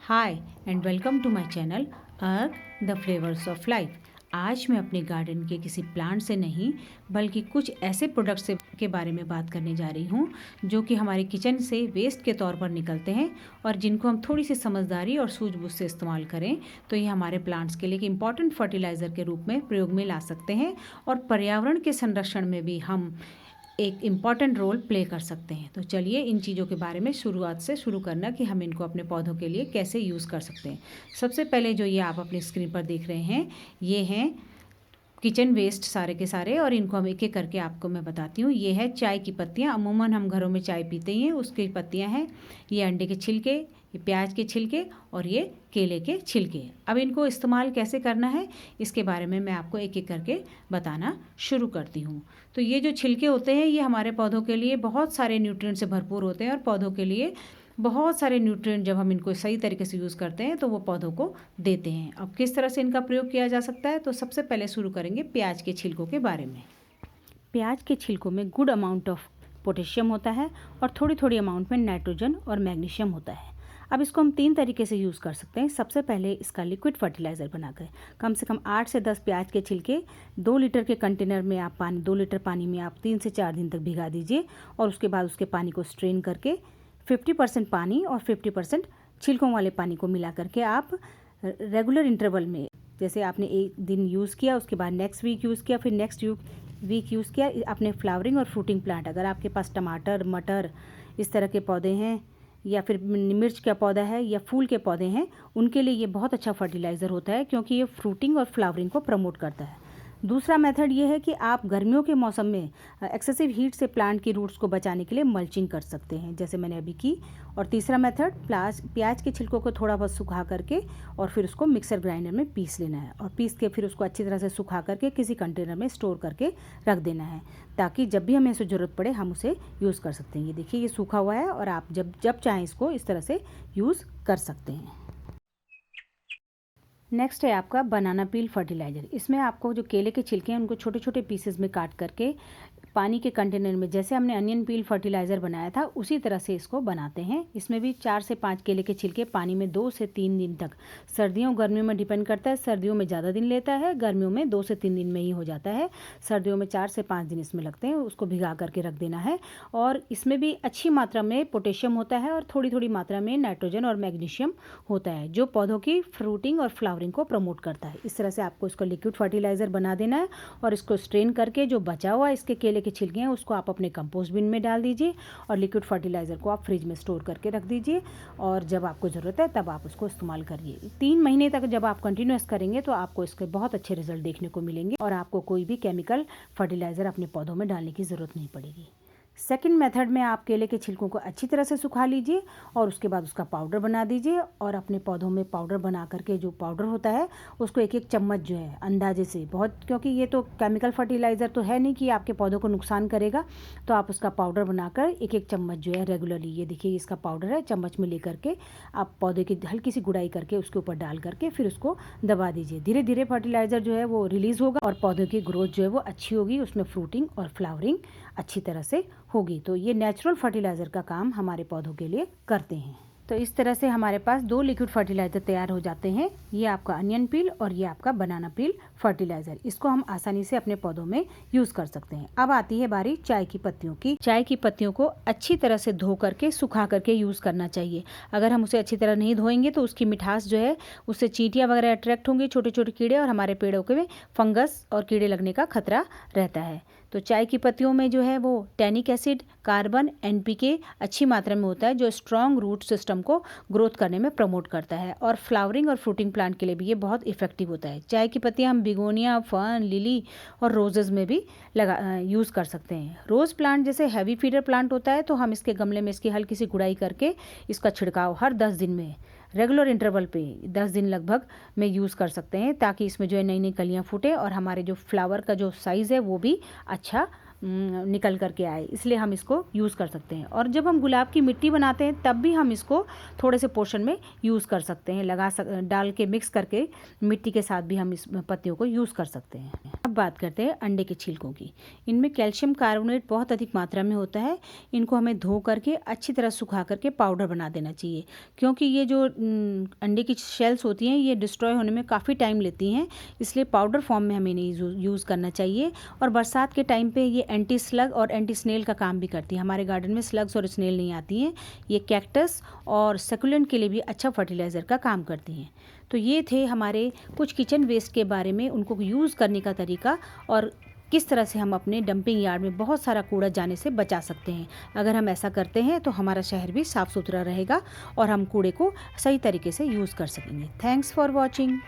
Hi and welcome to my channel Ark the flavours of life. आज मैं अपने garden के किसी प्लांट से नहीं बल्कि कुछ ऐसे प्रोडक्ट्स के बारे में बात करने जा रही हूँ जो कि हमारे किचन से वेस्ट के तौर पर निकलते हैं और जिनको हम थोड़ी सी समझदारी और सूझबूझ से इस्तेमाल करें तो ये हमारे प्लांट्स के लिए एक इम्पॉर्टेंट फर्टिलाइज़र के रूप में प्रयोग में ला सकते हैं और पर्यावरण के संरक्षण में भी हम एक इम्पॉर्टेंट रोल प्ले कर सकते हैं। तो चलिए इन चीज़ों के बारे में शुरुआत से शुरू करना कि हम इनको अपने पौधों के लिए कैसे यूज़ कर सकते हैं। सबसे पहले जो ये आप अपनी स्क्रीन पर देख रहे हैं ये हैं किचन वेस्ट सारे के सारे, और इनको हम एक एक करके आपको मैं बताती हूँ। ये है चाय की पत्तियाँ, अमूमन हम घरों में चाय पीते ही हैं उसकी पत्तियाँ हैं। ये अंडे के छिलके, ये प्याज के छिलके और ये केले के छिलके। अब इनको इस्तेमाल कैसे करना है इसके बारे में मैं आपको एक एक करके बताना शुरू करती हूँ। तो ये जो छिलके होते हैं ये हमारे पौधों के लिए बहुत सारे न्यूट्रिएंट से भरपूर होते हैं और पौधों के लिए बहुत सारे न्यूट्रिएंट जब हम इनको सही तरीके से यूज़ करते हैं तो वो पौधों को देते हैं। अब किस तरह से इनका प्रयोग किया जा सकता है, तो सबसे पहले शुरू करेंगे प्याज के छिलकों के बारे में। प्याज के छिलकों में गुड अमाउंट ऑफ पोटेशियम होता है और थोड़ी थोड़ी अमाउंट में नाइट्रोजन और मैग्नीशियम होता है। अब इसको हम 3 तरीके से यूज़ कर सकते हैं। सबसे पहले इसका लिक्विड फर्टिलाइज़र बनाकर कम से कम 8 से 10 प्याज के छिलके 2 लीटर के कंटेनर में आप 2 लीटर पानी में आप 3 से 4 दिन तक भिगा दीजिए और उसके बाद उसके पानी को स्ट्रेन करके 50% पानी और 50% छिलकों वाले पानी को मिला करके आप रेगुलर इंटरवल में, जैसे आपने एक दिन यूज़ किया उसके बाद नेक्स्ट वीक यूज़ किया, फिर नेक्स्ट वीक यूज़ किया, अपने फ्लावरिंग और फ्रूटिंग प्लांट, अगर आपके पास टमाटर मटर इस तरह के पौधे हैं या फिर मिर्च का पौधा है या फूल के पौधे हैं, उनके लिए ये बहुत अच्छा फर्टिलाइज़र होता है क्योंकि ये फ्रूटिंग और फ्लावरिंग को प्रमोट करता है। दूसरा मेथड ये है कि आप गर्मियों के मौसम में एक्सेसिव हीट से प्लांट की रूट्स को बचाने के लिए मल्चिंग कर सकते हैं, जैसे मैंने अभी की। और तीसरा मेथड प्याज के छिलकों को थोड़ा बहुत सुखा करके और फिर उसको मिक्सर ग्राइंडर में पीस लेना है और पीस के फिर उसको अच्छी तरह से सुखा करके किसी कंटेनर में स्टोर करके रख देना है ताकि जब भी हमें इसे ज़रूरत पड़े हम उसे यूज़ कर सकते हैं। ये देखिए ये सूखा हुआ है और आप जब चाहें इसको इस तरह से यूज़ कर सकते हैं। नेक्स्ट है आपका बनाना पील फर्टिलाइज़र। इसमें आपको जो केले के छिलके हैं उनको छोटे छोटे पीसेस में काट करके पानी के कंटेनर में, जैसे हमने अनियन पील फर्टिलाइज़र बनाया था उसी तरह से इसको बनाते हैं। इसमें भी 4 से 5 केले के छिलके पानी में 2 से 3 दिन तक, सर्दियों गर्मियों में डिपेंड करता है, सर्दियों में ज़्यादा दिन लेता है, गर्मियों में 2 से 3 दिन में ही हो जाता है, सर्दियों में 4 से 5 दिन इसमें लगते हैं। उसको भिगा करके रख देना है और इसमें भी अच्छी मात्रा में पोटेशियम होता है और थोड़ी थोड़ी मात्रा में नाइट्रोजन और मैग्नीशियम होता है जो पौधों की फ्रूटिंग और फ्लावरिंग को प्रमोट करता है। इस तरह से आपको इसको लिक्विड फर्टिलाइज़र बना देना है और इसको स्ट्रेन करके जो बचा हुआ इसके केले के छिलके हैं उसको आप अपने कंपोस्ट बिन में डाल दीजिए और लिक्विड फर्टिलाइज़र को आप फ्रिज में स्टोर करके रख दीजिए और जब आपको ज़रूरत है तब आप उसको इस्तेमाल करिए। 3 महीने तक जब आप कंटिन्यूस करेंगे तो आपको इसके बहुत अच्छे रिजल्ट देखने को मिलेंगे और आपको कोई भी केमिकल फर्टिलाइज़र अपने पौधों में डालने की ज़रूरत नहीं पड़ेगी। सेकंड मेथड में आप केले के छिलकों को अच्छी तरह से सुखा लीजिए और उसके बाद उसका पाउडर बना दीजिए और अपने पौधों में पाउडर बना करके जो पाउडर होता है उसको एक एक चम्मच जो है अंदाजे से, बहुत, क्योंकि ये तो केमिकल फर्टिलाइज़र तो है नहीं कि आपके पौधों को नुकसान करेगा, तो आप उसका पाउडर बनाकर एक एक चम्मच जो है रेगुलरली, ये देखिए इसका पाउडर है, चम्मच में ले करके आप पौधे की हल्की सी गुड़ाई करके उसके ऊपर डाल करके फिर उसको दबा दीजिए। धीरे धीरे फर्टिलाइज़र जो है वो रिलीज़ होगा और पौधों की ग्रोथ जो है वो अच्छी होगी, उसमें फ्रूटिंग और फ्लावरिंग अच्छी तरह से होगी। तो ये नेचुरल फर्टिलाइज़र का काम हमारे पौधों के लिए करते हैं। तो इस तरह से हमारे पास 2 लिक्विड फर्टिलाइज़र तैयार हो जाते हैं, ये आपका अनियन पील और ये आपका बनाना पील फर्टिलाइज़र। इसको हम आसानी से अपने पौधों में यूज़ कर सकते हैं। अब आती है बारी चाय की पत्तियों की। चाय की पत्तियों को अच्छी तरह से धो करके सुखा करके यूज़ करना चाहिए। अगर हम उसे अच्छी तरह नहीं धोएंगे तो उसकी मिठास जो है उससे चींटियाँ वगैरह अट्रैक्ट होंगी, छोटे छोटे कीड़े, और हमारे पेड़ों के में फंगस और कीड़े लगने का खतरा रहता है। तो चाय की पत्तियों में जो है वो टैनिक एसिड, कार्बन, एनपीके अच्छी मात्रा में होता है जो स्ट्रॉन्ग रूट सिस्टम को ग्रोथ करने में प्रमोट करता है और फ्लावरिंग और फ्रूटिंग प्लांट के लिए भी ये बहुत इफेक्टिव होता है। चाय की पत्तियाँ हम बिगोनिया, फर्न, लिली और रोजेज़ में भी यूज़ कर सकते हैं। रोज़ प्लांट जैसे हैवी फीडर प्लांट होता है तो हम इसके गमले में इसकी हल्की सी गुड़ाई करके इसका छिड़काव हर 10 दिन में रेगुलर इंटरवल पे 10 दिन लगभग में यूज़ कर सकते हैं ताकि इसमें जो है नई नई कलियाँ फूटे और हमारे जो फ्लावर का जो साइज़ है वो भी अच्छा निकल करके आए, इसलिए हम इसको यूज़ कर सकते हैं। और जब हम गुलाब की मिट्टी बनाते हैं तब भी हम इसको थोड़े से पोर्शन में यूज़ कर सकते हैं, डाल के मिक्स करके मिट्टी के साथ भी हम इस पत्तियों को यूज़ कर सकते हैं। अब बात करते हैं अंडे के छिलकों की। इनमें कैल्शियम कार्बोनेट बहुत अधिक मात्रा में होता है। इनको हमें धो करके अच्छी तरह सुखा करके पाउडर बना देना चाहिए, क्योंकि ये जो अंडे की शेल्स होती हैं ये डिस्ट्रॉय होने में काफ़ी टाइम लेती हैं, इसलिए पाउडर फॉर्म में हमें नहीं यूज़ करना चाहिए। और बरसात के टाइम पे ये एंटी स्लग और एंटी स्नेल का काम भी करती है। हमारे गार्डन में स्लग्स और स्नेल नहीं आती हैं। ये कैक्टस और सकुलेंट के लिए भी अच्छा फर्टिलाइज़र का काम करती हैं। तो ये थे हमारे कुछ किचन वेस्ट के बारे में, उनको यूज़ करने का तरीका और किस तरह से हम अपने डंपिंग यार्ड में बहुत सारा कूड़ा जाने से बचा सकते हैं। अगर हम ऐसा करते हैं तो हमारा शहर भी साफ़ सुथरा रहेगा और हम कूड़े को सही तरीके से यूज़ कर सकेंगे। Thanks for watching.